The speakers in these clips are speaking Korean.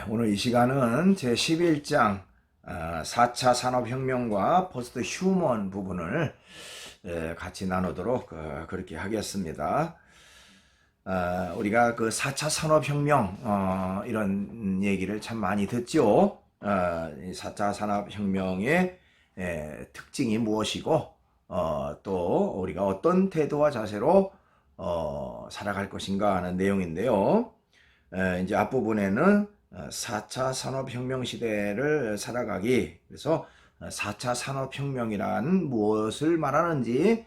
오늘 이 시간은 제 11장 4차 산업혁명과 포스트 휴먼 부분을 같이 나누도록 그렇게 하겠습니다. 우리가 그 4차 산업혁명 이런 얘기를 참 많이 듣죠. 이 4차 산업혁명의 특징이 무엇이고 또 우리가 어떤 태도와 자세로 살아갈 것인가 하는 내용인데요. 이제 앞부분에는 4차 산업혁명 시대를 살아가기, 그래서 4차 산업혁명이란 무엇을 말하는지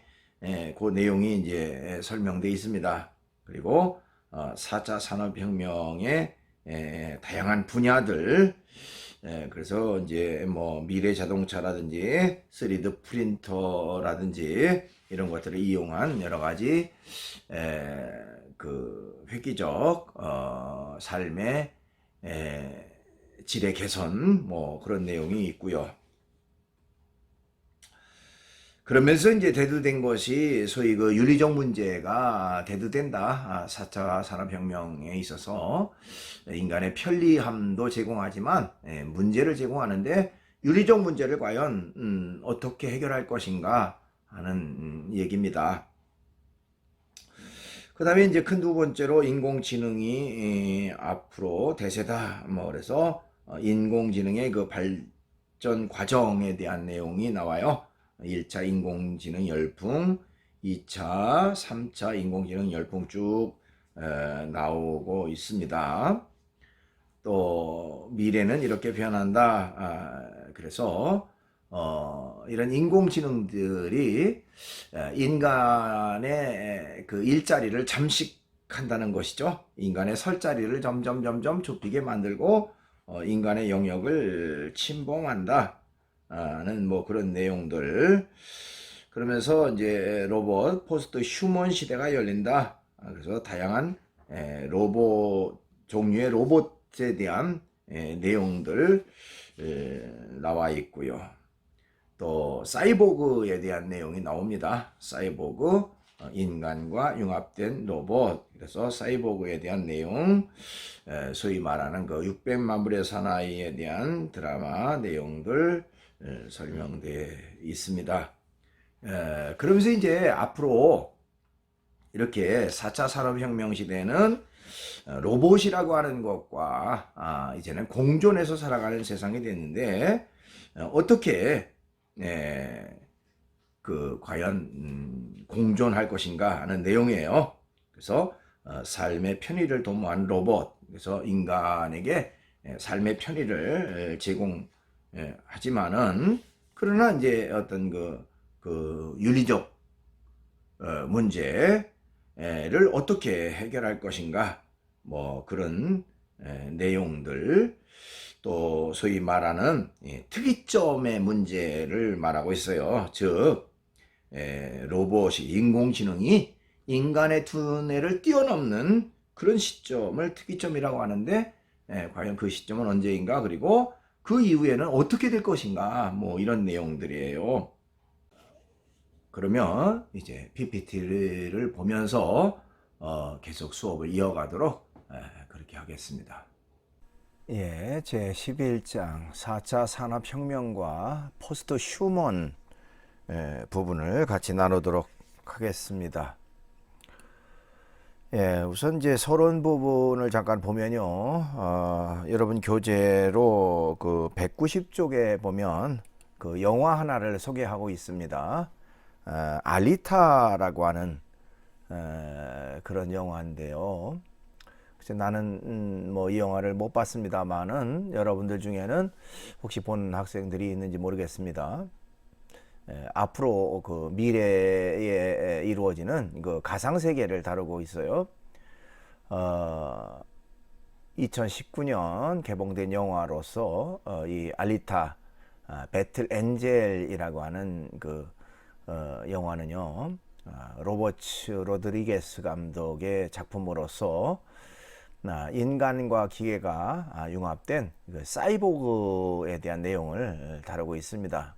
그 내용이 이제 설명되어 있습니다. 그리고 4차 산업혁명의 다양한 분야들, 그래서 이제 뭐 미래 자동차라든지 3D 프린터라든지 이런 것들을 이용한 여러 가지 그 획기적 삶의 질의 개선 뭐 그런 내용이 있고요. 그러면서 이제 대두된 것이 소위 그 윤리적 문제가 대두된다. 4차 산업혁명에 있어서 인간의 편리함도 제공하지만 문제를 제공하는데 윤리적 문제를 과연 어떻게 해결할 것인가 하는 얘기입니다. 그 다음에 이제 큰 두 번째로 인공지능이 앞으로 대세다. 뭐 그래서 인공지능의 그 발전 과정에 대한 내용이 나와요. 1차 인공지능 열풍, 2차, 3차 인공지능 열풍 쭉 나오고 있습니다. 또 미래는 이렇게 변한다. 그래서 이런 인공지능들이 인간의 그 일자리를 잠식한다는 것이죠. 인간의 설 자리를 점점 좁히게 만들고 인간의 영역을 침범한다는 뭐 그런 내용들. 그러면서 이제 로봇 포스트 휴먼 시대가 열린다. 그래서 다양한 로봇 종류의 로봇에 대한 내용들 나와 있고요. 또 사이보그에 대한 내용이 나옵니다. 사이보그, 인간과 융합된 로봇. 그래서 사이보그에 대한 내용, 소위 말하는 그 600만 불의 사나이에 대한 드라마 내용들 설명되어 있습니다. 그러면서 이제 앞으로 이렇게 4차 산업혁명 시대는 로봇이라고 하는 것과 이제는 공존해서 살아가는 세상이 됐는데 어떻게 그 과연 공존할 것인가 하는 내용이에요. 그래서 삶의 편의를 도모하는 로봇, 그래서 인간에게 삶의 편의를 제공하지만은 그러나 이제 어떤 그 윤리적 문제를 어떻게 해결할 것인가 뭐 그런 내용들. 또 소위 말하는 특이점의 문제를 말하고 있어요. 즉 로봇이 인공지능이 인간의 두뇌를 뛰어넘는 그런 시점을 특이점이라고 하는데 과연 그 시점은 언제인가, 그리고 그 이후에는 어떻게 될 것인가, 뭐 이런 내용들이에요. 그러면 이제 PPT를 보면서 계속 수업을 이어가도록 그렇게 하겠습니다. 제 11장 4차 산업혁명과 포스트 휴먼 부분을 같이 나누도록 하겠습니다. 우선 이제 서론 부분을 잠깐 보면요. 여러분 교재로 그 190쪽에 보면 그 영화 하나를 소개하고 있습니다. 알리타라고 하는 그런 영화인데요. 나는 뭐 이 영화를 못 봤습니다만은 여러분들 중에는 혹시 본 학생들이 있는지 모르겠습니다. 앞으로 그 미래에 이루어지는 그 가상 세계를 다루고 있어요. 2019년 개봉된 영화로서 이 알리타 배틀 엔젤이라고 하는 그 영화는요, 로버츠 로드리게스 감독의 작품으로서 인간과 기계가 융합된 사이보그에 대한 내용을 다루고 있습니다.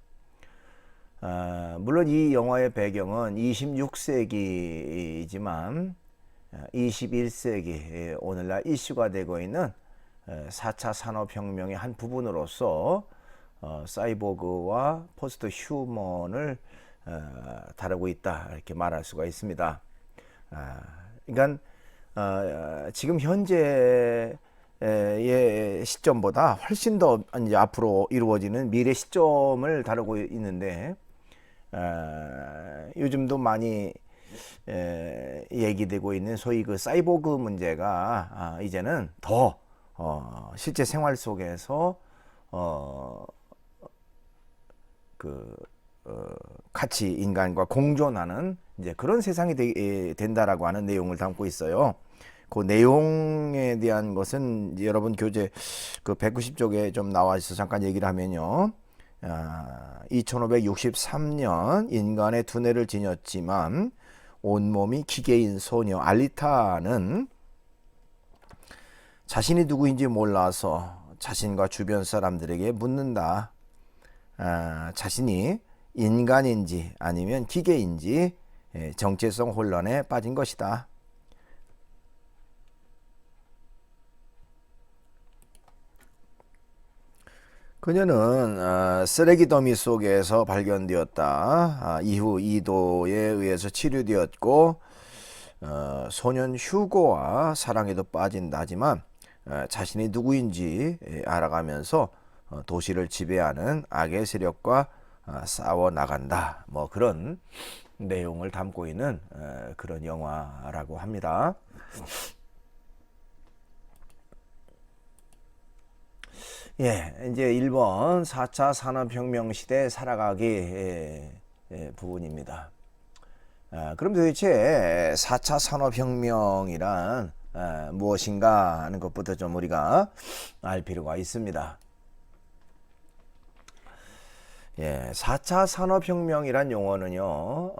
물론 이 영화의 배경은 26세기이지만 21세기 오늘날 이슈가 되고 있는 4차 산업혁명의 한 부분으로서 사이보그와 포스트 휴먼을 다루고 있다 이렇게 말할 수가 있습니다. 그러니까 지금 현재의 시점보다 훨씬 더 이제 앞으로 이루어지는 미래 시점을 다루고 있는데 요즘도 많이 얘기되고 있는 소위 그 사이보그 문제가 이제는 더 실제 생활 속에서 같이 인간과 공존하는 이제 그런 세상이 된다라고 하는 내용을 담고 있어요. 그 내용에 대한 것은 여러분 교재 그 190쪽에 좀 나와 있어 잠깐 얘기를 하면요. 2563년 인간의 두뇌를 지녔지만 온몸이 기계인 소녀 알리타는 자신이 누구인지 몰라서 자신과 주변 사람들에게 묻는다. 자신이 인간인지 아니면 기계인지 정체성 혼란에 빠진 것이다. 그녀는 쓰레기 더미 속에서 발견되었다. 이후 이도에 의해서 치료되었고 소년 휴고와 사랑에도 빠진다지만 자신이 누구인지 알아가면서 도시를 지배하는 악의 세력과 싸워 나간다. 뭐 그런 내용을 담고 있는 그런 영화라고 합니다. 예, 이제 1번 4차 산업혁명 시대 살아가기 부분입니다. 그럼 도대체 4차 산업혁명이란 무엇인가 하는 것부터 좀 우리가 알 필요가 있습니다. 예, 4차 산업혁명이란 용어는요,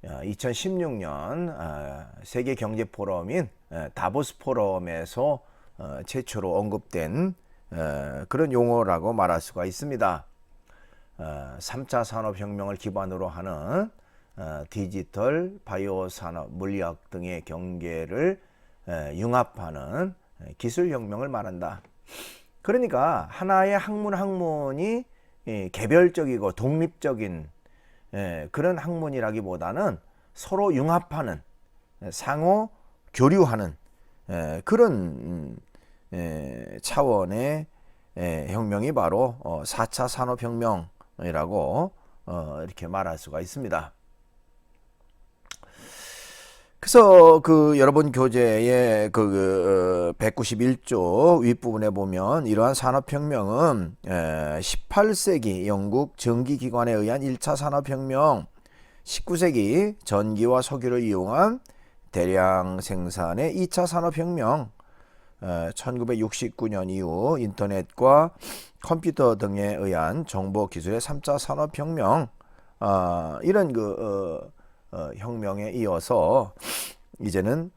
2016년 세계경제포럼인 다보스 포럼에서 최초로 언급된 그런 용어라고 말할 수가 있습니다. 3차 산업혁명을 기반으로 하는 디지털, 바이오 산업, 물리학 등의 경계를 융합하는 기술혁명을 말한다. 그러니까 하나의 학문이 개별적이고 독립적인 그런 학문이라기보다는 서로 융합하는, 상호 교류하는 그런 차원의 혁명이 바로 4차 산업혁명이라고 이렇게 말할 수가 있습니다. 그래서 그 여러분 교재의 191쪽 윗부분에 보면 이러한 산업혁명은 18세기 영국 전기기관에 의한 1차 산업혁명, 19세기 전기와 석유를 이용한 대량 생산의 2차 산업혁명, 1969년 이후 인터넷과 컴퓨터 등에 의한 정보기술의 3차 산업혁명, 이런 혁명에 이어서 이제는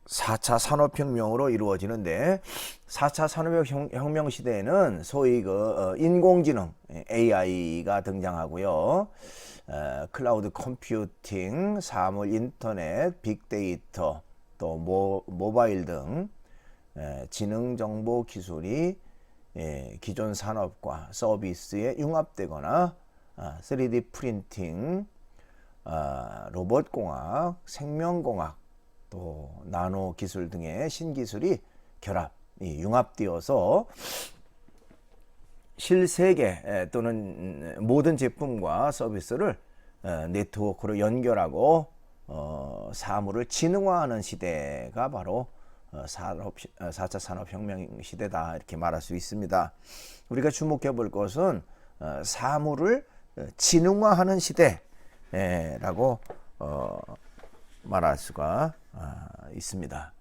4차 산업혁명으로 이루어지는데 4차 산업혁명 시대에는 소위 인공지능 AI가 등장하고요. 클라우드 컴퓨팅, 사물 인터넷, 빅데이터, 또 모바일 등 지능정보 기술이 기존 산업과 서비스에 융합되거나 3D 프린팅, 로봇공학, 생명공학, 또 나노 기술 등의 신기술이 융합되어서 실세계 또는 모든 제품과 서비스를 네트워크로 연결하고 사물을 지능화하는 시대가 바로 4차 산업혁명 시대다 이렇게 말할 수 있습니다. 우리가 주목해 볼 것은 사물을 지능화하는 시대라고 말할 수가 있습니다.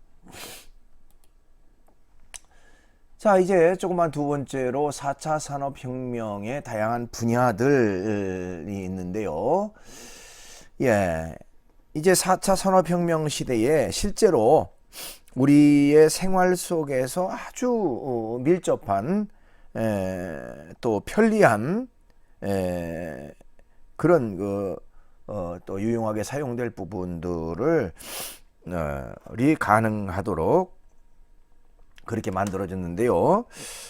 자, 이제 조금만 두 번째로 4차 산업혁명의 다양한 분야들이 있는데요. 예, 이제 4차 산업혁명 시대에 실제로 우리의 생활 속에서 아주 밀접한 또 편리한 그런 또 유용하게 사용될 부분들을 가능하도록 그렇게 만들어졌는데요.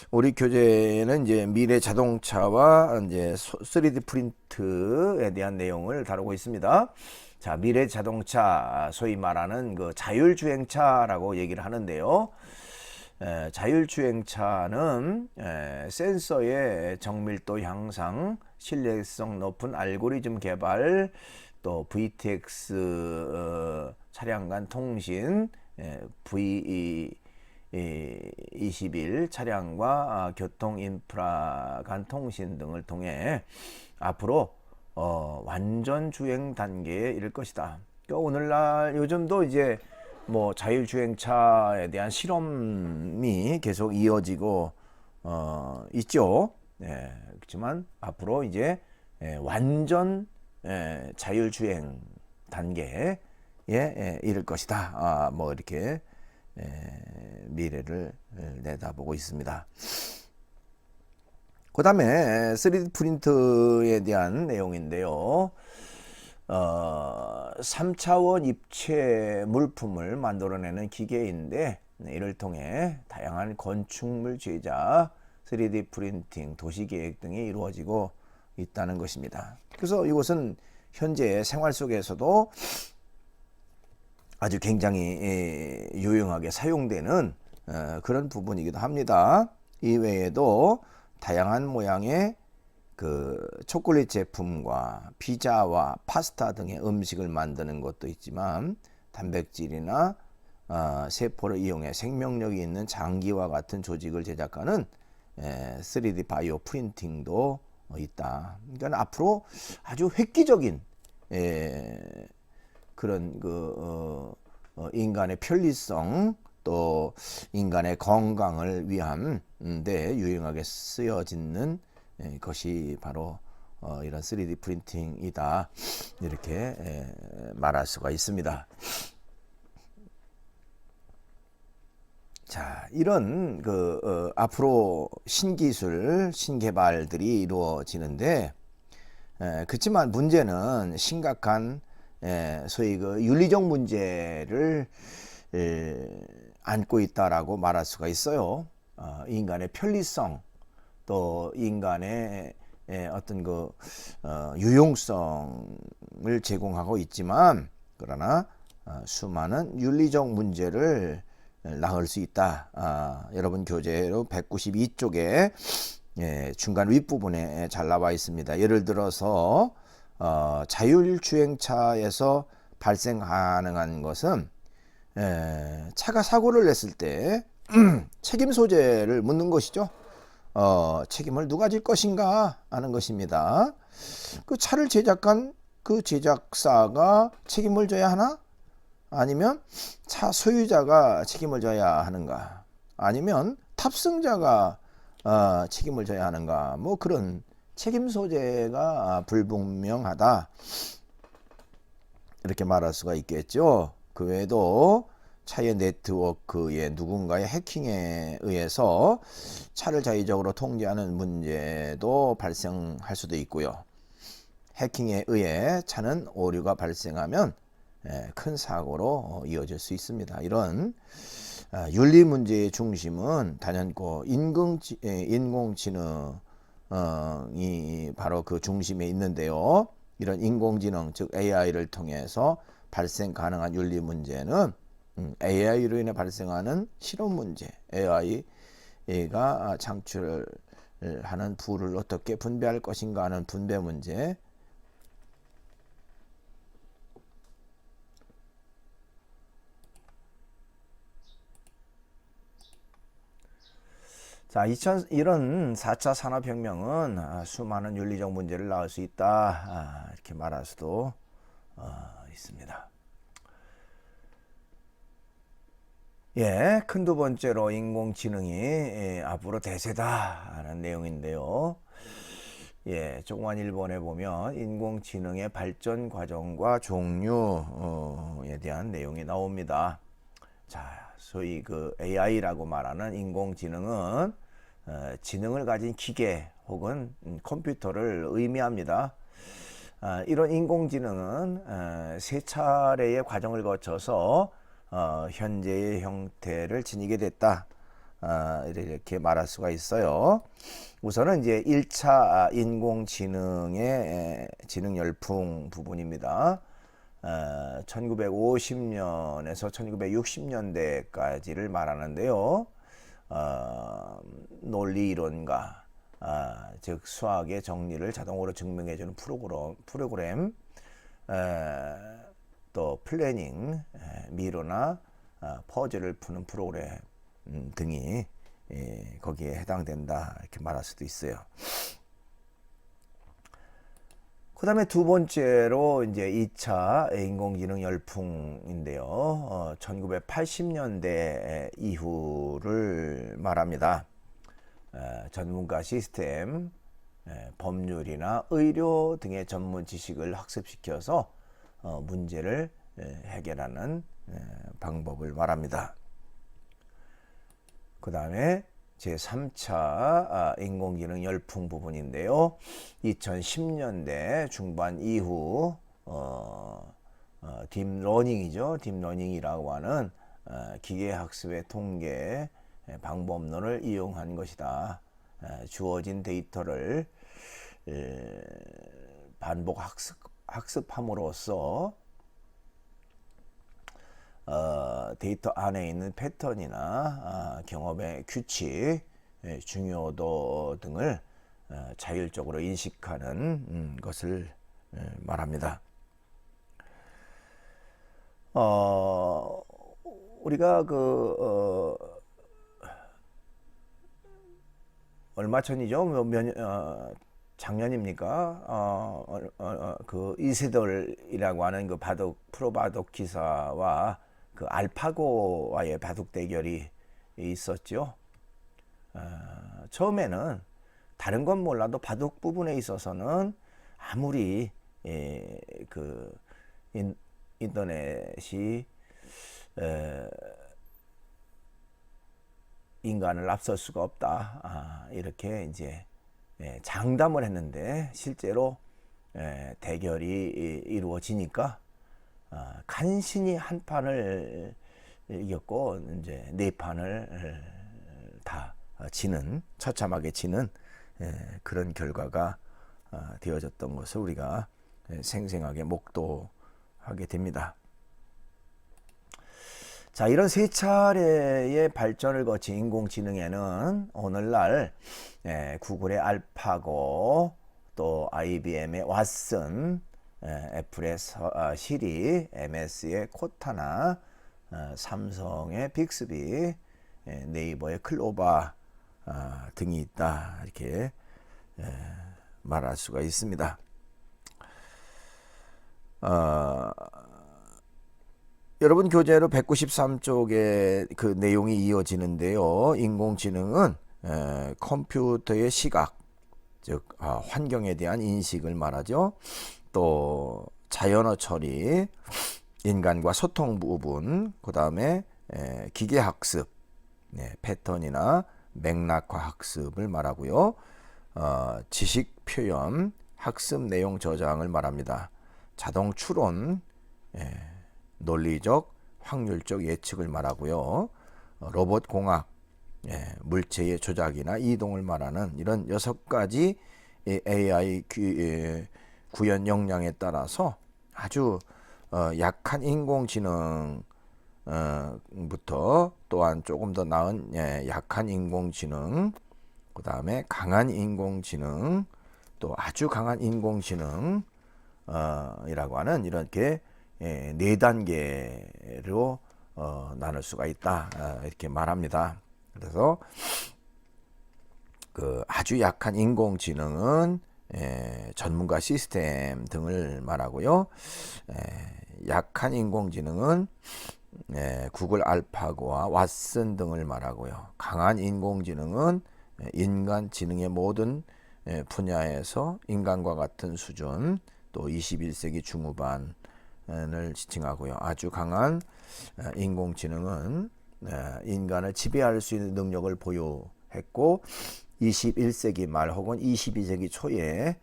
우리 교재는 이제 미래 자동차와 이제 3D 프린트에 대한 내용을 다루고 있습니다. 자, 미래 자동차, 소위 말하는 그 자율주행차라고 얘기를 하는데요. 자율주행차는 센서의 정밀도 향상, 신뢰성 높은 알고리즘 개발, 또 VTX 차량 간 통신, V21 차량과 교통 인프라 간 통신 등을 통해 앞으로 완전 주행 단계에 이를 것이다. 그러니까 오늘날 요즘도 이제 뭐 자율주행차에 대한 실험이 계속 이어지고 있죠. 그렇지만 앞으로 이제 완전 자율주행 단계에 이를 것이다. 뭐 이렇게 미래를 내다보고 있습니다. 그 다음에 3D 프린트에 대한 내용인데요. 3차원 입체 물품을 만들어내는 기계인데 이를 통해 다양한 건축물 제작, 3D 프린팅, 도시계획 등이 이루어지고 있다는 것입니다. 그래서 이것은 현재 생활 속에서도 아주 굉장히 유용하게 사용되는 그런 부분이기도 합니다. 이외에도 다양한 모양의 그 초콜릿 제품과 피자와 파스타 등의 음식을 만드는 것도 있지만 단백질이나 세포를 이용해 생명력이 있는 장기와 같은 조직을 제작하는 3D 바이오 프린팅도 있다. 그러니까 앞으로 아주 획기적인 그런 그 인간의 편리성 또 인간의 건강을 위한 데 유용하게 쓰여지는 것이 바로 이런 3D 프린팅이다. 이렇게 말할 수가 있습니다. 자, 이런 그 앞으로 신기술, 신개발들이 이루어지는데 그렇지만 문제는 심각한 소위 그 윤리적 문제를 안고 있다라고 말할 수가 있어요. 인간의 편리성 또 인간의 어떤 그 유용성을 제공하고 있지만 그러나 수많은 윤리적 문제를 낳을 수 있다. 여러분 교재로 192쪽에 중간 윗부분에 잘 나와 있습니다. 예를 들어서 자율주행차에서 발생 가능한 것은 차가 사고를 냈을 때 책임 소재를 묻는 것이죠. 책임을 누가 질 것인가 하는 것입니다. 그 차를 제작한 그 제작사가 책임을 져야 하나? 아니면 차 소유자가 책임을 져야 하는가? 아니면 탑승자가 책임을 져야 하는가? 뭐 그런 책임 소재가 불분명하다. 이렇게 말할 수가 있겠죠. 그 외에도 차의 네트워크에 누군가의 해킹에 의해서 차를 자의적으로 통제하는 문제도 발생할 수도 있고요. 해킹에 의해 차는 오류가 발생하면 큰 사고로 이어질 수 있습니다. 이런 윤리 문제의 중심은 단연코 인공지능이 바로 그 중심에 있는데요. 이런 인공지능 즉 AI를 통해서 발생 가능한 윤리 문제는 AI로 인해 발생하는 실험 문제, AI가 창출하는 부를 어떻게 분배할 것인가 하는 분배 문제, 자, 이런 4차 산업혁명은 수많은 윤리적 문제를 낳을 수 있다. 이렇게 말할 수도 있습니다. 큰 두 번째로 인공지능이 앞으로 대세다 하는 내용인데요. 조그만 1번에 보면 인공지능의 발전 과정과 종류에 대한 내용이 나옵니다. 자, 소위 그 AI라고 말하는 인공지능은 지능을 가진 기계 혹은 컴퓨터를 의미합니다. 이런 인공지능은 세 차례의 과정을 거쳐서 현재의 형태를 지니게 됐다. 이렇게 말할 수가 있어요. 우선은 이제 1차 인공지능의 지능 열풍 부분입니다. 1950년에서 1960년대까지를 말하는데요. 논리 이론과 즉 수학의 정리를 자동으로 증명해주는 프로그램 또 플래닝, 미로나 퍼즐을 푸는 프로그램 등이 거기에 해당된다 이렇게 말할 수도 있어요. 그 다음에 두 번째로 이제 2차 인공지능 열풍인데요. 1980년대 이후를 말합니다. 전문가 시스템, 법률이나 의료 등의 전문 지식을 학습시켜서 문제를 해결하는 방법을 말합니다. 그 다음에 제3차 인공지능 열풍 부분인데요. 2010년대 중반 이후 딥러닝이죠. 딥러닝이라고 하는 기계학습의 통계 방법론을 이용한 것이다. 주어진 데이터를 반복 학습함으로써 데이터 안에 있는 패턴이나 경험의 규칙, 중요도 등을 자율적으로 인식하는 것을 말합니다. 우리가 얼마 전이죠? 작년입니까? 그 이세돌이라고 하는 그 프로 바둑 기사와 그 알파고와의 바둑 대결이 있었죠. 처음에는 다른 건 몰라도 바둑 부분에 있어서는 아무리 그 인터넷이 인간을 앞설 수가 없다. 이렇게 이제 장담을 했는데 실제로 대결이 이루어지니까 간신히 한 판을 이겼고 이제 네 판을 다 지는 처참하게 지는 그런 결과가 되어졌던 것을 우리가 생생하게 목도하게 됩니다. 자, 이런 세 차례의 발전을 거친 인공지능에는 오늘날 구글의 알파고, 또 IBM의 왓슨, 애플의 시리, MS의 코타나, 삼성의 빅스비, 네이버의 클로바 등이 있다 이렇게 말할 수가 있습니다. 여러분 교재로 193쪽에 그 내용이 이어지는데요. 인공지능은 컴퓨터의 시각, 즉 환경에 대한 인식을 말하죠. 또 자연어 처리, 인간과 소통 부분, 그 다음에 기계학습, 패턴이나 맥락화 학습을 말하고요. 지식 표현, 학습 내용 저장을 말합니다. 자동 추론, 논리적, 확률적 예측을 말하고요. 로봇 공학, 물체의 조작이나 이동을 말하는 이런 6가지 AI 구현 역량에 따라서 아주 약한 인공지능 부터 또한 조금 더 나은 약한 인공지능, 그 다음에 강한 인공지능, 또 아주 강한 인공지능 이라고 하는 이렇게 4단계로 나눌 수가 있다 이렇게 말합니다. 그래서 그 아주 약한 인공지능은 전문가 시스템 등을 말하고요. 약한 인공지능은 구글 알파고와 왓슨 등을 말하고요. 강한 인공지능은 인간 지능의 모든 분야에서 인간과 같은 수준, 또 21세기 중후반을 지칭하고요. 아주 강한 인공지능은 인간을 지배할 수 있는 능력을 보유했고 21세기 말 혹은 22세기 초에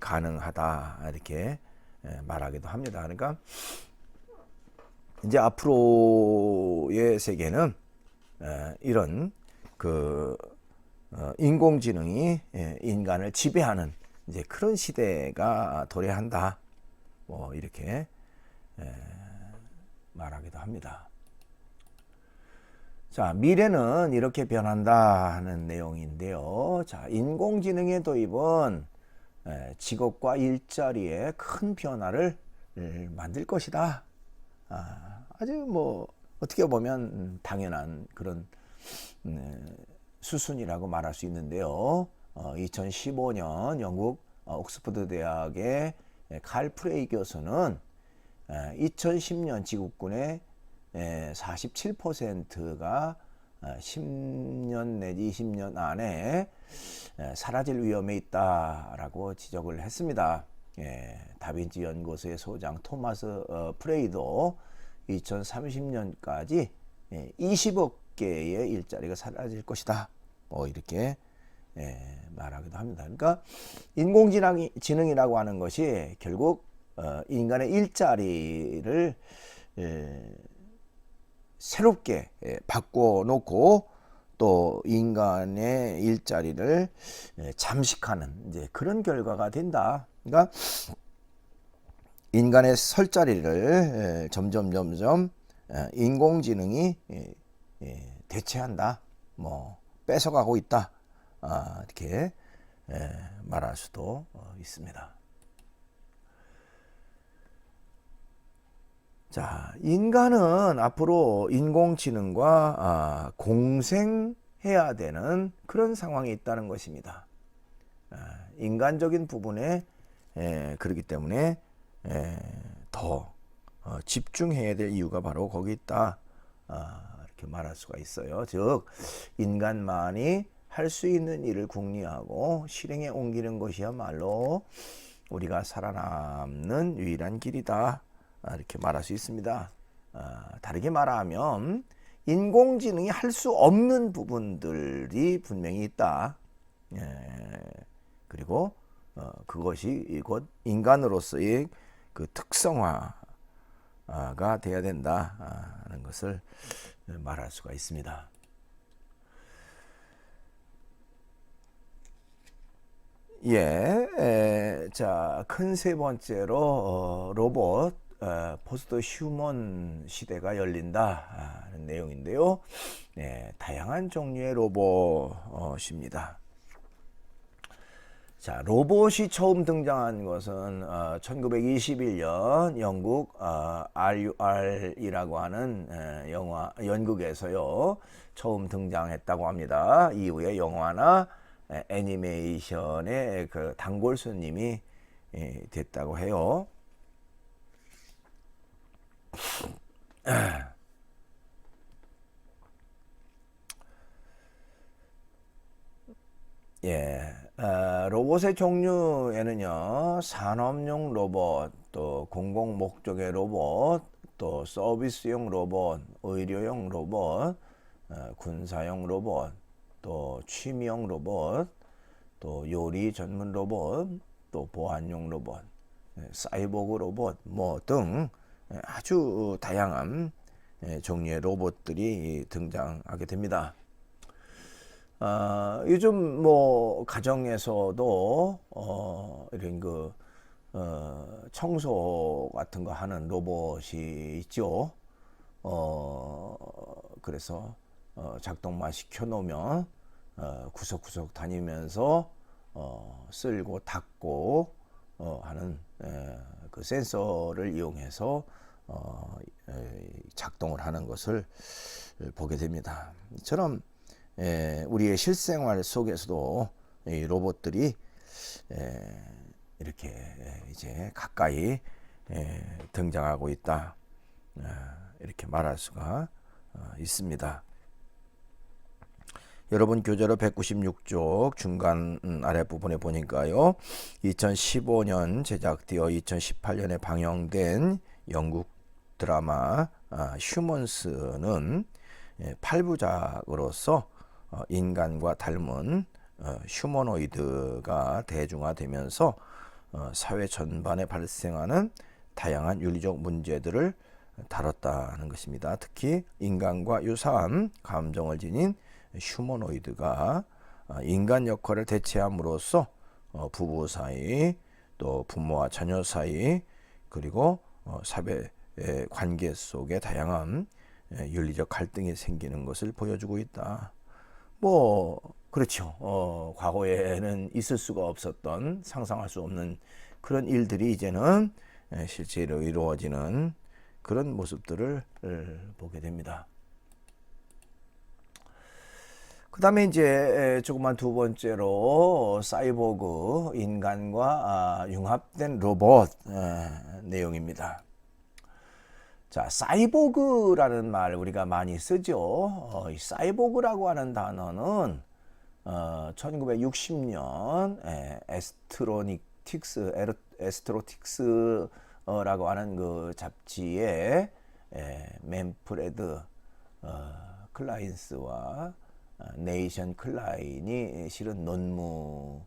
가능하다 이렇게 말하기도 합니다. 그러니까 이제 앞으로의 세계는 이런 그 인공지능이 인간을 지배하는 이제 그런 시대가 도래한다. 뭐 이렇게 말하기도 합니다. 자, 미래는 이렇게 변한다 하는 내용인데요. 자, 인공지능의 도입은 직업과 일자리에 큰 변화를 만들 것이다. 아주 뭐 어떻게 보면 당연한 그런 수순이라고 말할 수 있는데요. 2015년 영국 옥스퍼드 대학의 칼 프레이 교수는 2010년 지구군의 47%가 10년 내지 20년 안에 사라질 위험에 있다라고 지적을 했습니다. 다빈치 연구소의 소장 토마스 프레이도 2030년까지 20억 개의 일자리가 사라질 것이다. 이렇게 말하기도 합니다. 그러니까 인공지능이라고 하는 것이 결국 인간의 일자리를 새롭게 바꿔놓고 또 인간의 일자리를 잠식하는 이제 그런 결과가 된다. 그러니까 인간의 설 자리를 점점 인공지능이 대체한다. 뭐 뺏어가고 있다. 이렇게 말할 수도 있습니다. 자, 인간은 앞으로 인공지능과 공생해야 되는 그런 상황에 있다는 것입니다. 인간적인 부분에 그렇기 때문에 더 집중해야 될 이유가 바로 거기 있다. 이렇게 말할 수가 있어요. 즉, 인간만이 할 수 있는 일을 궁리하고 실행에 옮기는 것이야말로 우리가 살아남는 유일한 길이다. 이렇게 말할 수 있습니다. 다르게 말하면 인공지능이 할 수 없는 부분들이 분명히 있다. 그리고 그것이 곧 인간으로서의 그 특성화가 돼야 된다는 것을 말할 수가 있습니다. 자, 큰 세 번째로 로봇 포스트 휴먼 시대가 열린다는 내용인데요. 다양한 종류의 로봇입니다. 자, 로봇이 처음 등장한 것은 1921년 영국 RUR이라고 하는 연극에서요 처음 등장했다고 합니다. 이후에 영화나 애니메이션의 그 단골 손님이 됐다고 해요. 로봇의 종류에는요, 산업용 로봇, 또 공공 목적의 로봇, 또 서비스용 로봇, 의료용 로봇, 군사용 로봇, 또 취미용 로봇, 또 요리 전문 로봇, 또 보안용 로봇, 사이보그 로봇 뭐 등 아주 다양한 종류의 로봇들이 등장하게 됩니다. 요즘 뭐 가정에서도 이런 그 청소 같은 거 하는 로봇이 있죠. 그래서 작동만 시켜 놓으면 구석구석 다니면서 쓸고 닫고 하는 그 센서를 이용해서 작동을 하는 것을 보게 됩니다. 이처럼 우리의 실생활 속에서도 이 로봇들이 이렇게 이제 가까이 등장하고 있다. 이렇게 말할 수가 있습니다. 여러분 교재로 196쪽 중간 아랫부분에 보니까요. 2015년 제작되어 2018년에 방영된 영국 드라마 휴먼스는 8부작으로서 인간과 닮은 휴머노이드가 대중화되면서 사회 전반에 발생하는 다양한 윤리적 문제들을 다뤘다는 것입니다. 특히 인간과 유사한 감정을 지닌 휴머노이드가 인간 역할을 대체함으로써 부부 사이, 또 부모와 자녀 사이, 그리고 사회 관계 속에 다양한 윤리적 갈등이 생기는 것을 보여주고 있다. 뭐 그렇죠. 과거에는 있을 수가 없었던, 상상할 수 없는 그런 일들이 이제는 실제로 이루어지는 그런 모습들을 보게 됩니다. 그 다음에 이제 조그만 두 번째로 사이보그, 인간과 융합된 로봇 내용입니다. 자, 사이보그라는 말 우리가 많이 쓰죠. 이 사이보그라고 하는 단어는 1960년 에스트로틱스라고 하는 그 잡지에 맨프레드 클라인스와 네이션 클라인이 실은 논문이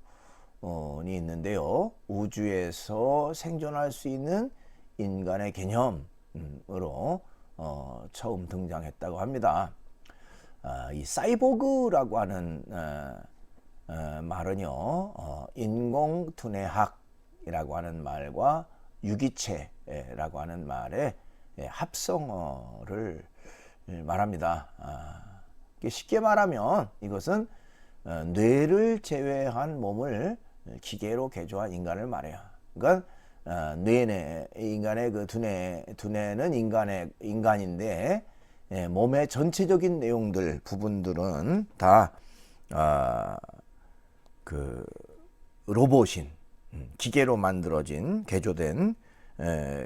있는데요. 우주에서 생존할 수 있는 인간의 개념으로 처음 등장했다고 합니다. 이 사이보그라고 하는 말은요, 인공두뇌학이라고 하는 말과 유기체라고 하는 말의 합성어를 말합니다. 쉽게 말하면 이것은 뇌를 제외한 몸을 기계로 개조한 인간을 말해요. 그러니까 인간의 그 두뇌는 인간인데 몸의 전체적인 내용들, 부분들은 다 그 로봇인, 기계로 만들어진, 개조된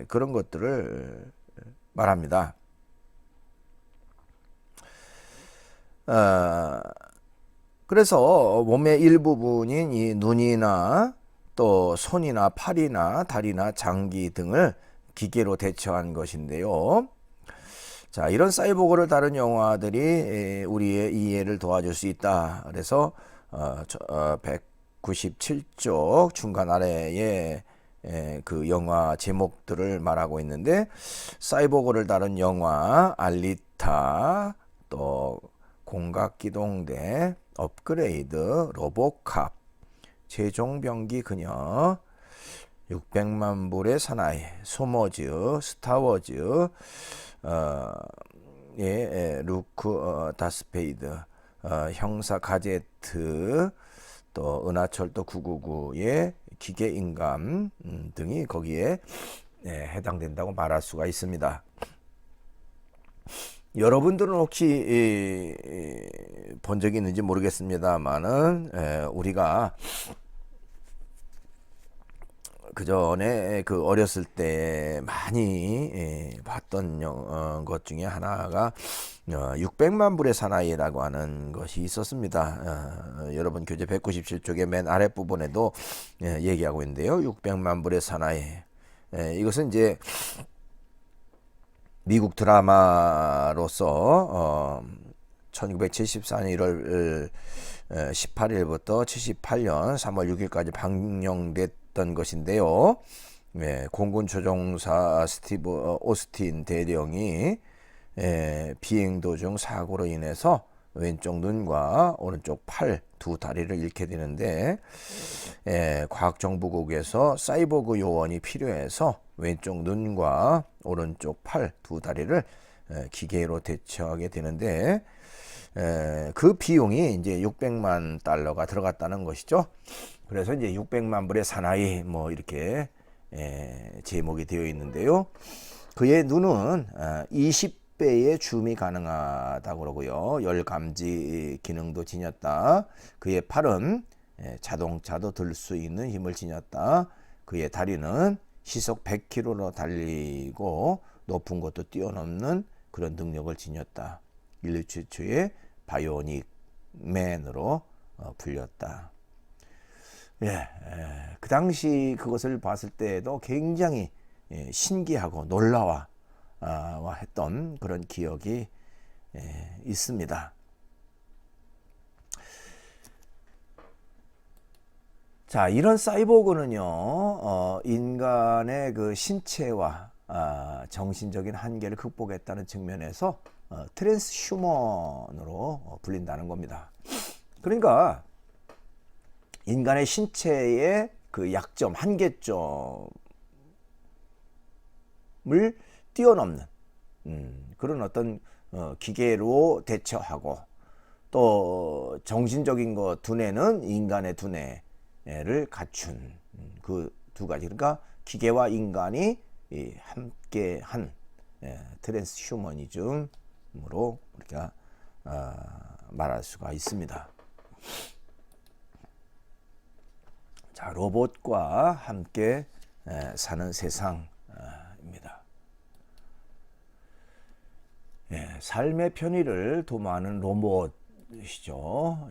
그런 것들을 말합니다. 그래서 몸의 일부분인 이 눈이나 또 손이나 팔이나 다리나 장기 등을 기계로 대처한 것인데요. 자, 이런 사이보그를 다룬 영화들이 우리의 이해를 도와줄 수 있다. 그래서 197쪽 중간 아래에 그 영화 제목들을 말하고 있는데, 사이보그를 다룬 영화 알리타, 또 공각기동대, 업그레이드, 로보캅, 최종병기 그녀, 600만 불의 사나이, 소머즈, 스타워즈, 루크 다스페이드, 형사 가제트, 또 은하철도 999의 기계인감 등이 거기에 해당된다고 말할 수가 있습니다. 여러분들은 혹시 본 적이 있는지 모르겠습니다만은 우리가 그 전에 그 어렸을 때 많이 봤던 것 중에 하나가 600만 불의 사나이라고 하는 것이 있었습니다. 여러분 교재 197쪽의 맨 아랫부분에도 얘기하고 있는데요. 600만 불의 사나이. 이것은 이제 미국 드라마로서 1974년 1월 18일부터 78년 3월 6일까지 방영됐던 것인데요. 공군 조종사 스티브 오스틴 대령이 비행 도중 사고로 인해서 왼쪽 눈과 오른쪽 팔 두 다리를 잃게 되는데, 과학정보국에서 사이보그 요원이 필요해서 왼쪽 눈과 오른쪽 팔 두 다리를 기계로 대처하게 되는데, 그 비용이 이제 600만 달러가 들어갔다는 것이죠. 그래서 이제 600만 불의 사나이 뭐 이렇게 제목이 되어 있는데요. 그의 눈은 20배의 줌이 가능하다고 그러고요. 열 감지 기능도 지녔다. 그의 팔은 자동차도 들 수 있는 힘을 지녔다. 그의 다리는 시속 100km로 달리고 높은 곳도 뛰어넘는 그런 능력을 지녔다. 인류 최초의 바이오닉 맨으로 불렸다. 그 당시 그것을 봤을 때도 굉장히 신기하고 놀라워 했던 그런 기억이 있습니다. 자, 이런 사이보그는요, 인간의 그 신체와 정신적인 한계를 극복했다는 측면에서 트랜스휴먼으로 불린다는 겁니다. 그러니까 인간의 신체의 그 약점, 한계점을 뛰어넘는 그런 어떤 기계로 대처하고, 또 정신적인 것 두뇌는 인간의 두뇌를 갖춘 그 두 가지, 그러니까 기계와 인간이 함께한 트랜스휴머니즘으로 우리가 말할 수가 있습니다. 자, 로봇과 함께 사는 세상입니다. 삶의 편의를 도모하는 로봇이죠.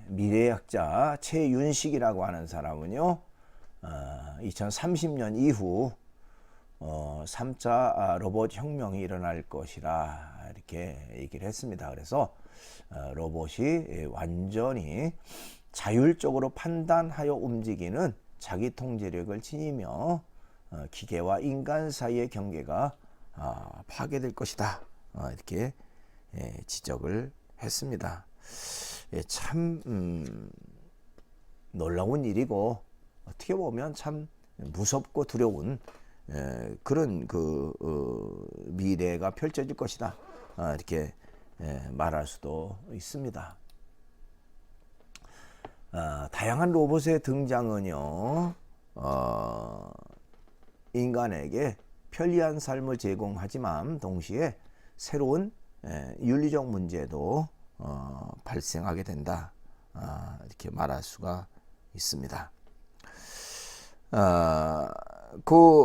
미래학자 최윤식이라고 하는 사람은요, 2030년 이후 3차 로봇 혁명이 일어날 것이라 이렇게 얘기를 했습니다. 그래서 로봇이 완전히 자율적으로 판단하여 움직이는 자기 통제력을 지니며 기계와 인간 사이의 경계가 파괴될 것이다, 이렇게 지적을 했습니다. 참 놀라운 일이고, 어떻게 보면 참 무섭고 두려운 그런 미래가 펼쳐질 것이다, 이렇게 말할 수도 있습니다. 다양한 로봇의 등장은요, 인간에게 편리한 삶을 제공하지만 동시에 새로운 윤리적 문제도 발생하게 된다, 이렇게 말할 수가 있습니다.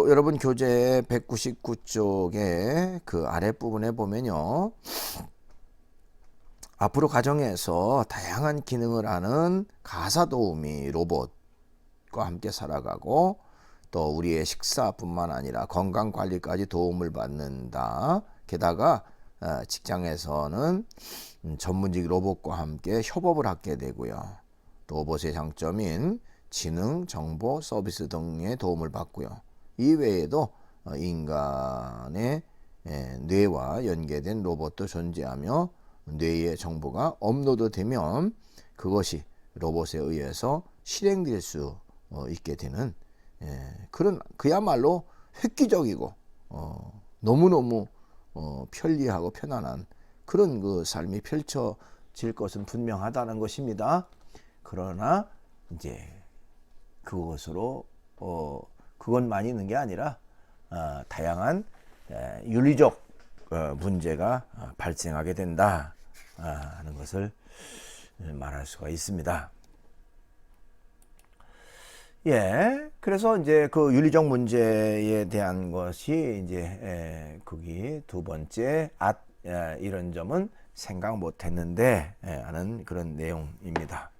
여러분 교재 199쪽에 그 아랫부분에 보면요, 앞으로 가정에서 다양한 기능을 하는 가사 도우미 로봇과 함께 살아가고, 또 우리의 식사뿐만 아니라 건강 관리까지 도움을 받는다. 게다가 직장에서는 전문직 로봇과 함께 협업을 하게 되고요. 로봇의 장점인 지능, 정보, 서비스 등의 도움을 받고요. 이외에도 인간의 뇌와 연계된 로봇도 존재하며, 뇌의 정보가 업로드되면 그것이 로봇에 의해서 실행될 수 있게 되는 그런, 그야말로 획기적이고 너무너무 편리하고 편안한 그런 그 삶이 펼쳐질 것은 분명하다는 것입니다. 그러나 이제 그것으로 그것만 있는 게 아니라 다양한 윤리적 문제가 발생하게 된다 하는 것을 말할 수가 있습니다. 그래서 이제 그 윤리적 문제에 대한 것이 이제 거기 두 번째 이런 점은 생각 못했는데 하는 그런 내용입니다.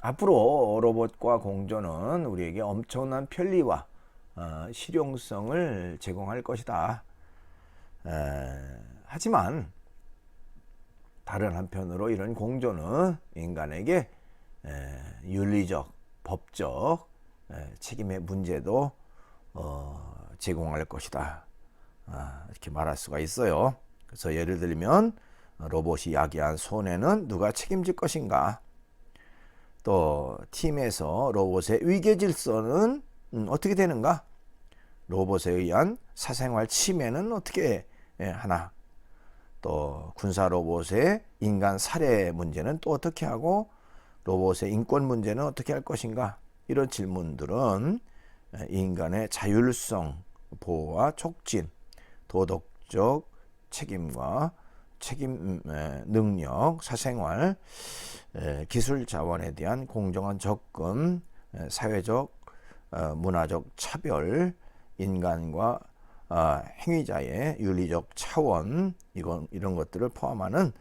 앞으로 로봇과 공존은 우리에게 엄청난 편리와 실용성을 제공할 것이다. 하지만 다른 한편으로 이런 공존은 인간에게 윤리적, 법적 책임의 문제도 제공할 것이다, 이렇게 말할 수가 있어요. 그래서 예를 들면 로봇이 야기한 손해는 누가 책임질 것인가, 또 팀에서 로봇의 위계 질서는 어떻게 되는가, 로봇에 의한 사생활 침해는 어떻게 하나, 또 군사 로봇의 인간 살해 문제는 또 어떻게 하고, 로봇의 인권 문제는 어떻게 할 것인가, 이런 질문들은 인간의 자율성 보호와 촉진, 도덕적 책임과 책임 능력, 사생활, 기술 자원에 대한 공정한 접근, 사회적 문화적 차별, 인간과 행위자의 윤리적 차원, 이런 것들을 포함하는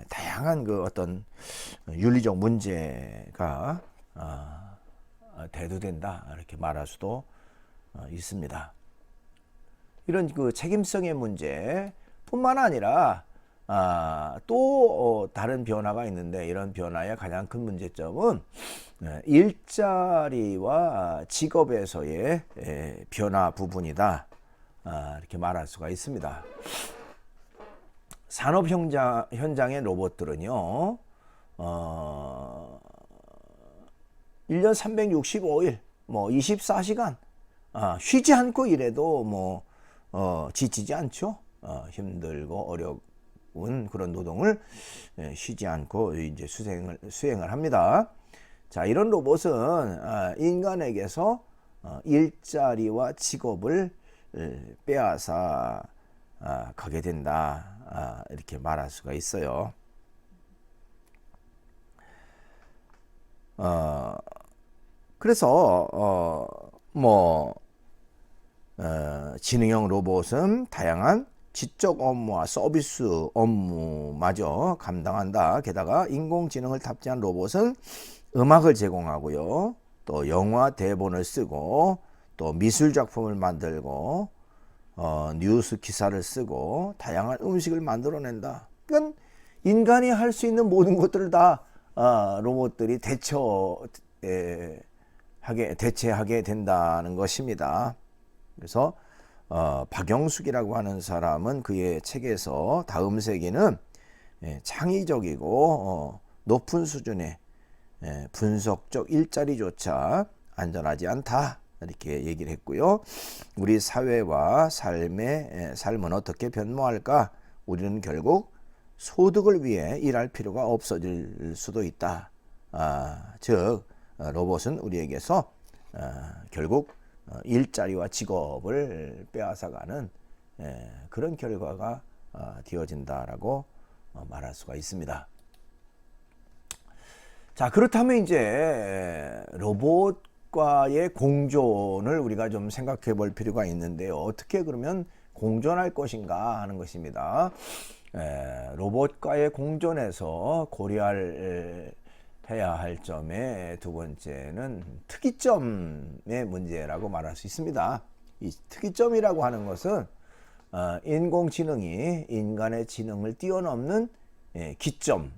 다양한 그 어떤 윤리적 문제가 대두된다, 이렇게 말할 수도 있습니다. 이런 그 책임성의 문제뿐만 아니라 또 다른 변화가 있는데 이런 변화의 가장 큰 문제점은 일자리와 직업에서의 변화 부분이다. 이렇게 말할 수가 있습니다. 산업 현장의 로봇들은요, 1년 365일, 24시간, 쉬지 않고 일해도 지치지 않죠. 힘들고 어려운 그런 노동을 쉬지 않고 이제 수행을 합니다. 자, 이런 로봇은 인간에게서 일자리와 직업을 빼앗아 가게 된다. 이렇게 말할 수가 있어요. 그래서 지능형 로봇은 다양한 지적 업무와 서비스 업무마저 감당한다. 게다가 인공지능을 탑재한 로봇은 음악을 제공하고요. 또 영화 대본을 쓰고 또 미술 작품을 만들고 뉴스 기사를 쓰고 다양한 음식을 만들어낸다. 그러니까 인간이 할 수 있는 모든 것들을 다 로봇들이 대체하게 된다는 것입니다. 그래서 박영숙이라고 하는 사람은 그의 책에서 다음 세기는 창의적이고 높은 수준의 분석적 일자리조차 안전하지 않다. 이렇게 얘기를 했고요. 우리 사회와 삶은 어떻게 변모할까? 우리는 결국 소득을 위해 일할 필요가 없어질 수도 있다. 즉 로봇은 우리에게서 결국 일자리와 직업을 빼앗아가는 그런 결과가 되어진다라고 말할 수가 있습니다. 자, 그렇다면 이제 로봇과의 공존을 우리가 좀 생각해 볼 필요가 있는데요. 어떻게 그러면 공존할 것인가 하는 것입니다. 로봇과의 공존에서 해야 할 점의 두 번째는 특이점의 문제라고 말할 수 있습니다. 이 특이점이라고 하는 것은 인공지능이 인간의 지능을 뛰어넘는 기점이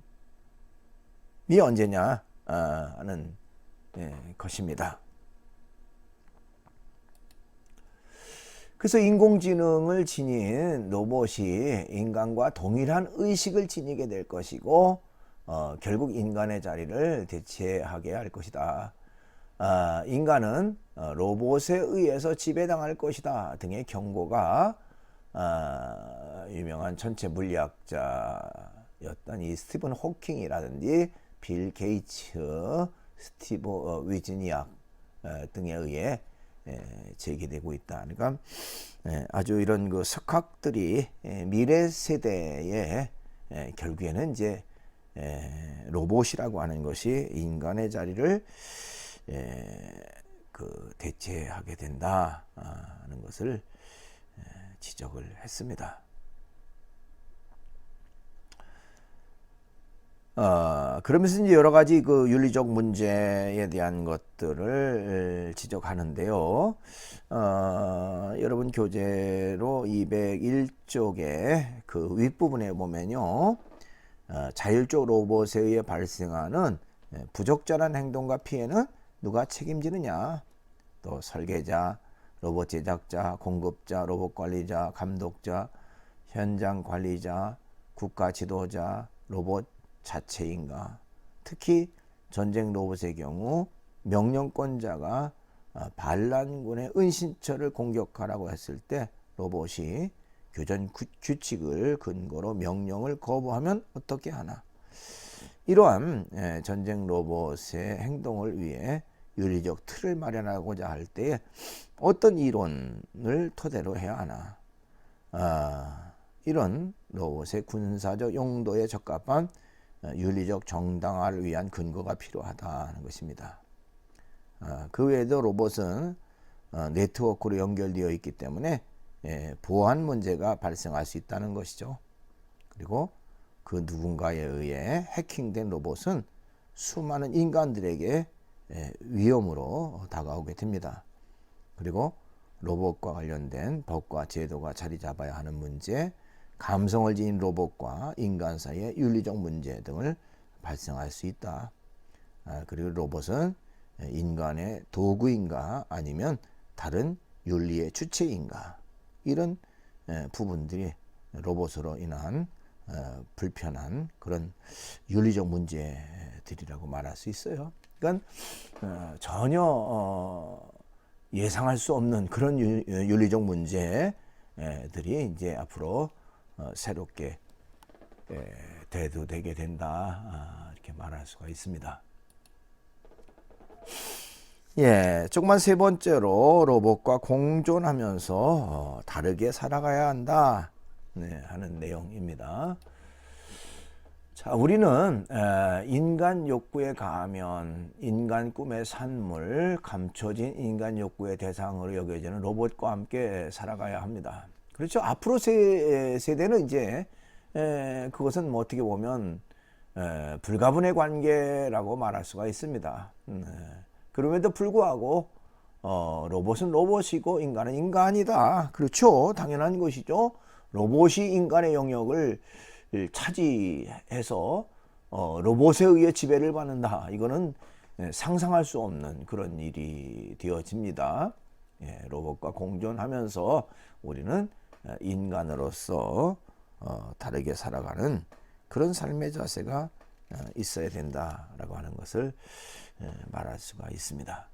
언제냐 하는 것입니다. 그래서 인공지능을 지닌 로봇이 인간과 동일한 의식을 지니게 될 것이고 결국 인간의 자리를 대체하게 할 것이다. 인간은 로봇에 의해서 지배당할 것이다 등의 경고가 유명한 천체 물리학자였던 이 스티븐 호킹이라든지 빌 게이츠, 스티브 위즈니악 등에 의해 제기되고 있다. 그러니까 아주 이런 그 석학들이 미래 세대의 결국에는 이제 로봇이라고 하는 것이 인간의 자리를 대체하게 된다 하는 것을 지적을 했습니다. 그러면서 이제 여러 가지 그 윤리적 문제에 대한 것들을 지적하는데요. 여러분 교재로 201쪽에 그 윗부분에 보면요. 자율적 로봇에 의해 발생하는 부적절한 행동과 피해는 누가 책임지느냐? 또 설계자, 로봇 제작자, 공급자, 로봇 관리자, 감독자, 현장 관리자, 국가 지도자, 로봇 자체인가? 특히 전쟁 로봇의 경우 명령권자가 반란군의 은신처를 공격하라고 했을 때 로봇이 교전 규칙을 근거로 명령을 거부하면 어떻게 하나? 이러한 전쟁 로봇의 행동을 위해 윤리적 틀을 마련하고자 할 때에 어떤 이론을 토대로 해야 하나? 이런 로봇의 군사적 용도에 적합한 윤리적 정당화를 위한 근거가 필요하다는 것입니다. 그 외에도 로봇은 네트워크로 연결되어 있기 때문에 보안 문제가 발생할 수 있다는 것이죠. 그리고 그 누군가에 의해 해킹된 로봇은 수많은 인간들에게 위험으로 다가오게 됩니다. 그리고 로봇과 관련된 법과 제도가 자리 잡아야 하는 문제, 감성을 지닌 로봇과 인간 사이의 윤리적 문제 등을 발생할 수 있다. 그리고 로봇은 인간의 도구인가 아니면 다른 윤리의 주체인가, 이런 부분들이 로봇으로 인한 불편한 그런 윤리적 문제들이라고 말할 수 있어요. 그러니까 전혀 예상할 수 없는 그런 윤리적 문제들이 이제 앞으로 새롭게 대두되게 된다, 이렇게 말할 수가 있습니다. 조금만 세 번째로 로봇과 공존하면서 다르게 살아가야 한다, 하는 내용입니다. 자, 우리는 인간 욕구에 가하면 인간 꿈의 산물, 감춰진 인간 욕구의 대상으로 여겨지는 로봇과 함께 살아가야 합니다. 그렇죠. 앞으로 세대는 이제 그것은 뭐 어떻게 보면 불가분의 관계라고 말할 수가 있습니다. 그럼에도 불구하고 로봇은 로봇이고 인간은 인간이다. 그렇죠. 당연한 것이죠. 로봇이 인간의 영역을 차지해서 로봇에 의해 지배를 받는다. 이거는 상상할 수 없는 그런 일이 되어집니다. 로봇과 공존하면서 우리는 인간으로서 다르게 살아가는 그런 삶의 자세가 있어야 된다라고 하는 것을 말할 수가 있습니다.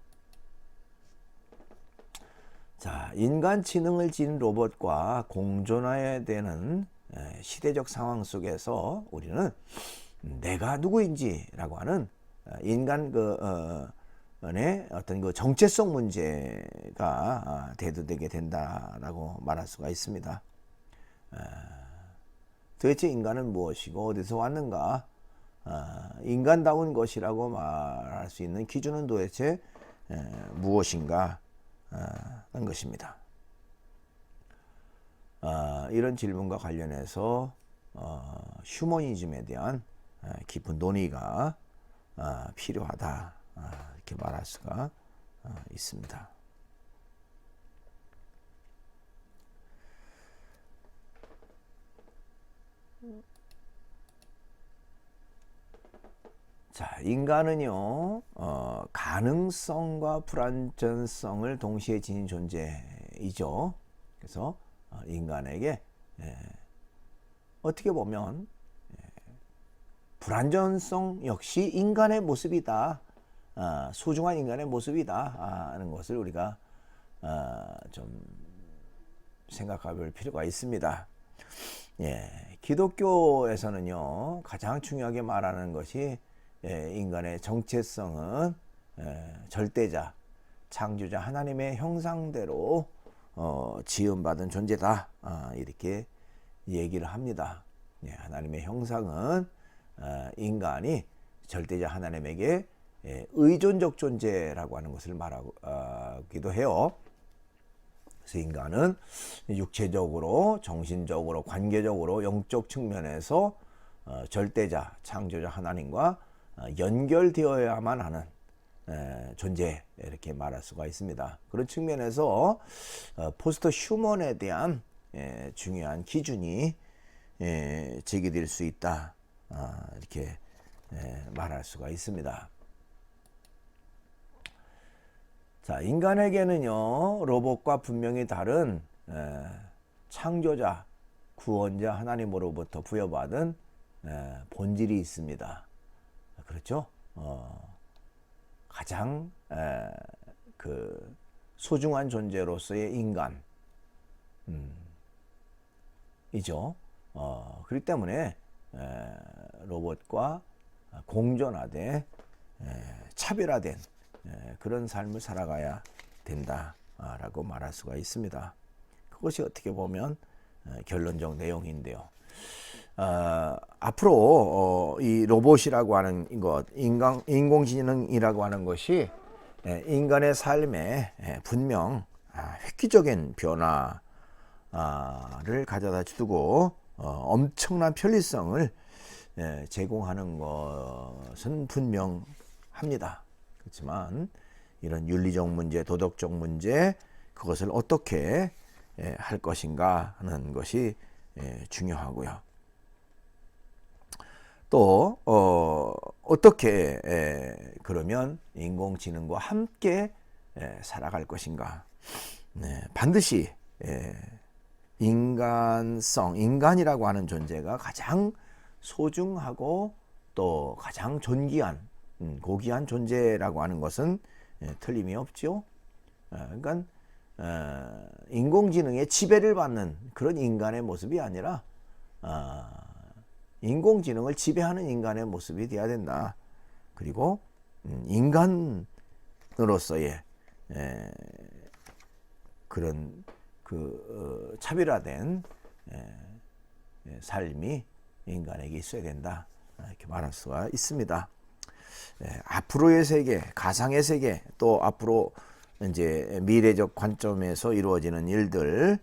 자, 인간 지능을 지닌 로봇과 공존해야 되는 시대적 상황 속에서 우리는 내가 누구인지라고 하는 인간 의 어떤 그 정체성 문제가 대두되게 된다라고 말할 수가 있습니다. 도대체 인간은 무엇이고 어디서 왔는가? 인간다운 것이라고 말할 수 있는 기준은 도대체 무엇인가 하는 것입니다. 이런 질문과 관련해서 휴머니즘에 대한 깊은 논의가 필요하다, 이렇게 말할 수가 있습니다. 자, 인간은요, 가능성과 불완전성을 동시에 지닌 존재이죠. 그래서 인간에게 어떻게 보면 불완전성 역시 인간의 모습이다, 소중한 인간의 모습이다 하는 것을 우리가 좀 생각해 볼 필요가 있습니다. 기독교에서는요, 가장 중요하게 말하는 것이 인간의 정체성은 절대자, 창조자 하나님의 형상대로 지음받은 존재다, 이렇게 얘기를 합니다. 하나님의 형상은 인간이 절대자 하나님에게 의존적 존재라고 하는 것을 말하기도 해요. 그래서 인간은 육체적으로, 정신적으로, 관계적으로, 영적 측면에서 절대자, 창조자 하나님과 연결되어야만 하는 존재, 이렇게 말할 수가 있습니다. 그런 측면에서 포스트 휴먼에 대한 중요한 기준이 제기될 수 있다, 이렇게 말할 수가 있습니다. 자, 인간에게는요, 로봇과 분명히 다른 창조자, 구원자 하나님으로부터 부여받은 본질이 있습니다. 그렇죠? 가장 그 소중한 존재로서의 인간 이죠. 그렇기 때문에 로봇과 공존하되 차별화된 그런 삶을 살아가야 된다라고 말할 수가 있습니다. 그것이 어떻게 보면 결론적 내용인데요. 앞으로 이 로봇이라고 하는 것, 인공지능이라고 하는 것이 인간의 삶에 분명 획기적인 변화를 가져다 주고 엄청난 편리성을 제공하는 것은 분명합니다. 그렇지만 이런 윤리적 문제, 도덕적 문제, 그것을 어떻게 할 것인가 하는 것이 중요하고요. 또 어떻게 그러면 인공지능과 함께 살아갈 것인가? 네, 반드시 인간이라고 하는 존재가 가장 소중하고 또 가장 존귀한 고귀한 존재라고 하는 것은 틀림이 없죠. 그러니까 인공지능의 지배를 받는 그런 인간의 모습이 아니라 인공지능을 지배하는 인간의 모습이 돼야 된다. 그리고 인간으로서의 그런 차별화된 삶이 인간에게 있어야 된다. 이렇게 말할 수가 있습니다. 앞으로의 세계, 가상의 세계, 또 앞으로 이제 미래적 관점에서 이루어지는 일들,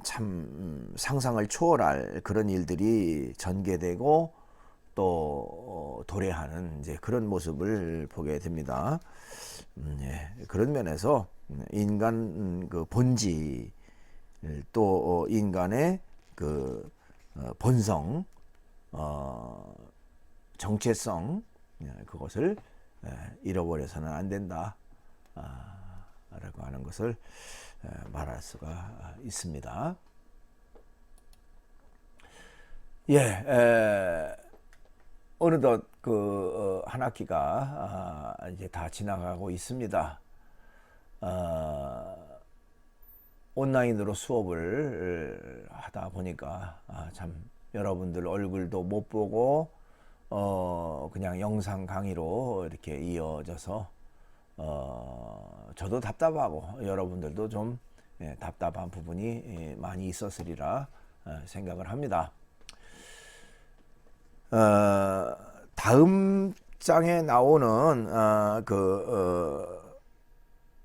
참 상상을 초월할 그런 일들이 전개되고 또 도래하는 이제 그런 모습을 보게 됩니다. 그런 면에서 인간 그 본질 또 인간의 그 본성, 정체성 그것을 잃어버려서는 안 된다. 라고 하는 것을 말할 수가 있습니다. 어느덧 한 학기가 이제 다 지나가고 있습니다. 온라인으로 수업을 하다 보니까 참 여러분들 얼굴도 못 보고 그냥 영상 강의로 이렇게 이어져서 저도 답답하고 여러분들도 좀 답답한 부분이 많이 있었으리라 생각을 합니다. 다음 장에 나오는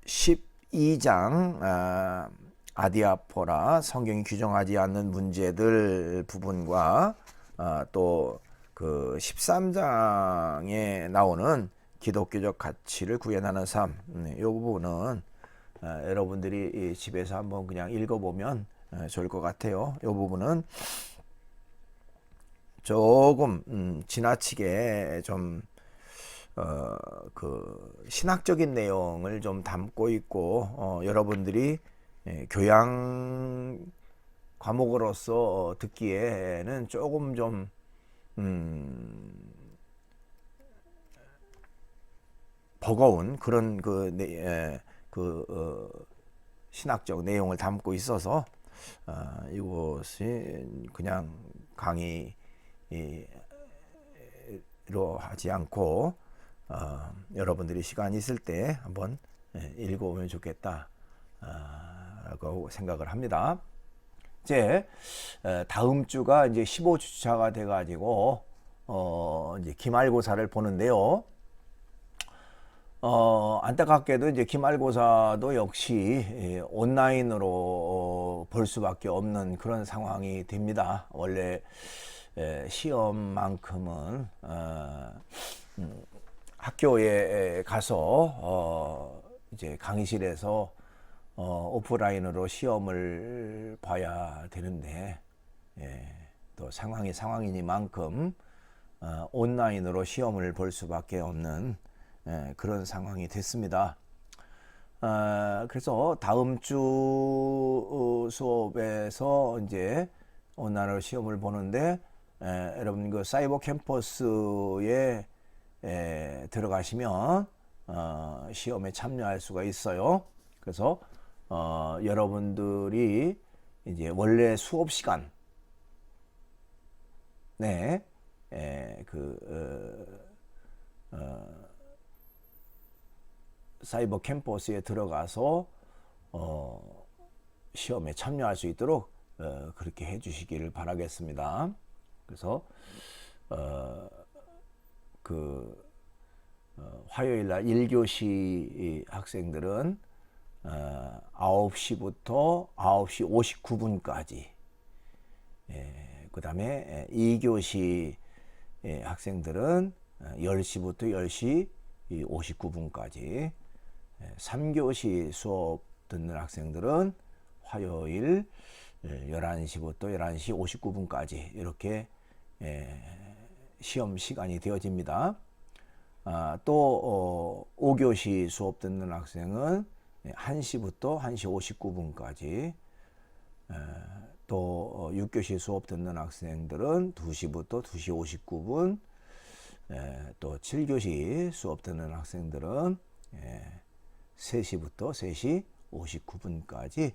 12장 아디아포라 성경이 규정하지 않는 문제들 부분과 또 13장에 나오는 기독교적 가치를 구현하는 삶, 이 부분은 여러분들이 집에서 한번 그냥 읽어보면 좋을 것 같아요. 이 부분은 조금 지나치게 좀 신학적인 내용을 좀 담고 있고 여러분들이 교양 과목으로서 듣기에는 조금 좀 버거운 그런 신학적 내용을 담고 있어서 이것이 그냥 강의로 하지 않고 여러분들이 시간이 있을 때 한번 읽어보면 좋겠다 라고 생각을 합니다. 이제 다음 주가 이제 15주차가 돼 가지고 이제 기말고사를 보는데요. 안타깝게도 이제 기말고사도 역시 온라인으로 볼 수밖에 없는 그런 상황이 됩니다. 원래 시험만큼은 학교에 가서 이제 강의실에서 오프라인으로 시험을 봐야 되는데 또 상황이 상황이니만큼 온라인으로 시험을 볼 수밖에 없는 그런 상황이 됐습니다. 그래서 다음 주 수업에서 이제 온라인으로 시험을 보는데 여러분 그 사이버 캠퍼스에 들어가시면 시험에 참여할 수가 있어요. 그래서 여러분들이 이제 원래 수업 시간 사이버 캠퍼스에 들어가서 시험에 참여할 수 있도록 그렇게 해주시기를 바라겠습니다. 그래서 화요일 날 1교시 학생들은 9시부터 9시 59분까지 그 다음에 2교시 학생들은 10시부터 10시 59분까지 3교시 수업 듣는 학생들은 화요일 11시부터 11시 59분까지 이렇게 시험 시간이 되어집니다. 또 5교시 수업 듣는 학생은 1시부터 1시 59분까지, 또 6교시 수업 듣는 학생들은 2시부터 2시 59분, 또 7교시 수업 듣는 학생들은 3시부터 3시 59분까지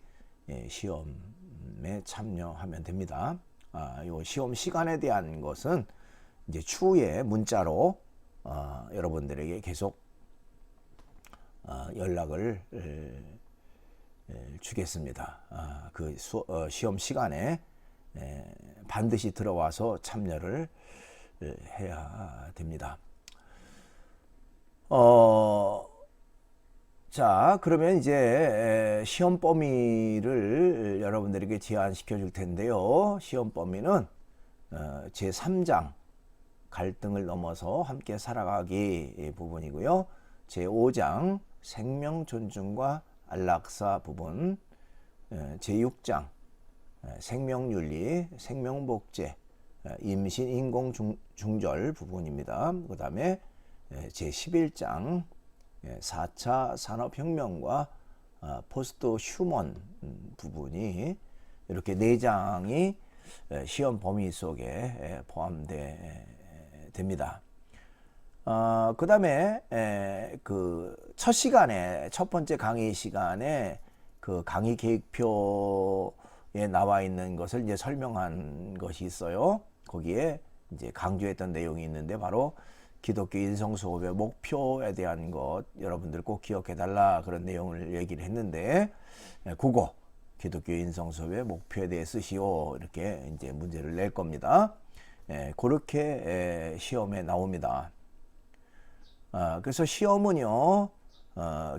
시험에 참여하면 됩니다. 요 시험 시간에 대한 것은 이제 추후에 문자로 여러분들에게 계속 연락을 주겠습니다. 그 시험 시간에 반드시 들어와서 참여를 해야 됩니다. 자, 그러면 이제 시험 범위를 여러분들에게 제안시켜 줄 텐데요. 시험 범위는 제3장 갈등을 넘어서 함께 살아가기 부분이고요. 제5장 생명 존중과 안락사 부분, 제6장 생명윤리, 생명복제, 임신 인공 중절 부분입니다. 그 다음에 제11장 4차 산업혁명과 포스트 휴먼 부분이 이렇게 4장이 시험 범위 속에 포함됩니다. 그 다음에 그 첫 시간에, 첫 번째 강의 시간에 그 강의 계획표에 나와 있는 것을 이제 설명한 것이 있어요. 거기에 이제 강조했던 내용이 있는데 바로 기독교 인성 수업의 목표에 대한 것 여러분들 꼭 기억해 달라, 그런 내용을 얘기를 했는데, 그거 기독교 인성 수업의 목표에 대해 쓰시오, 이렇게 이제 문제를 낼 겁니다. 그렇게 시험에 나옵니다. 그래서 시험은요,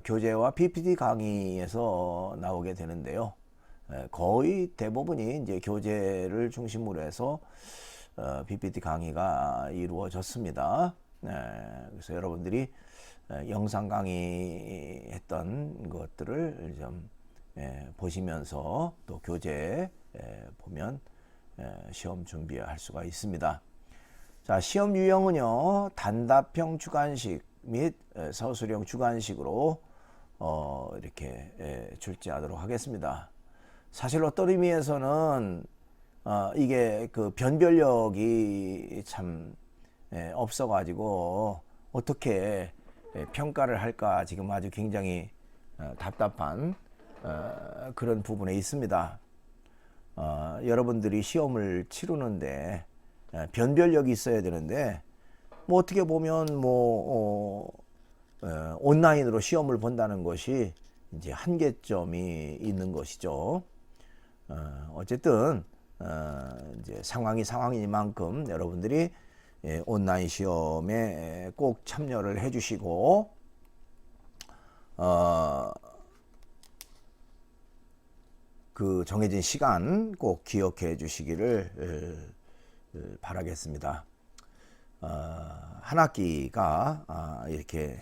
교재와 PPT 강의에서 나오게 되는데요. 거의 대부분이 이제 교재를 중심으로 해서 PPT 강의가 이루어졌습니다. 그래서 여러분들이 영상 강의했던 것들을 좀 보시면서 또 교재 보면 시험 준비할 수가 있습니다. 자, 시험 유형은요, 단답형 주관식 및 서술형 주관식으로 이렇게 출제하도록 하겠습니다. 사실 어떤 의미에서는 이게 그 변별력이 참 없어가지고 어떻게 평가를 할까 지금 아주 굉장히 답답한 그런 부분에 있습니다. 여러분들이 시험을 치르는데 변별력이 있어야 되는데, 뭐 어떻게 보면 온라인으로 시험을 본다는 것이 이제 한계점이 있는 것이죠. 어쨌든 이제 상황이니만큼 여러분들이 온라인 시험에 꼭 참여를 해주시고, 그 정해진 시간 꼭 기억해 주시기를 바라겠습니다. 한 학기가 이렇게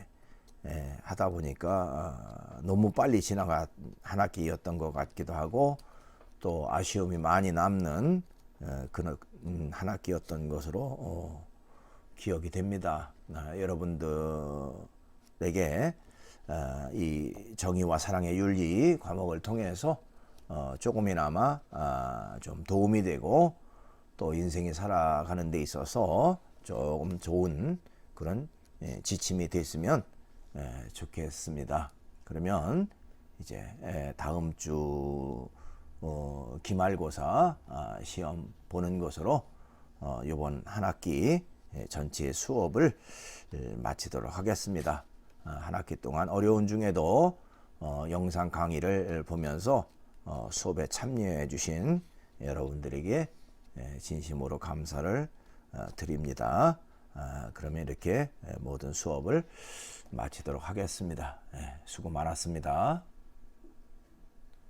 하다 보니까 너무 빨리 지나간 한 학기였던 것 같기도 하고, 또 아쉬움이 많이 남는 그런 한 학기였던 것으로 기억이 됩니다. 여러분들에게 이 정의와 사랑의 윤리 과목을 통해서 조금이나마 좀 도움이 되고, 또 인생이 살아가는 데 있어서 조금 좋은 그런 지침이 됐으면 좋겠습니다. 그러면 이제 다음 주 기말고사 시험 보는 것으로 이번 한 학기 전체 수업을 마치도록 하겠습니다. 한 학기 동안 어려운 중에도 영상 강의를 보면서 수업에 참여해 주신 여러분들에게 진심으로 감사를 드립니다. 그러면 이렇게 모든 수업을 마치도록 하겠습니다. 수고 많았습니다.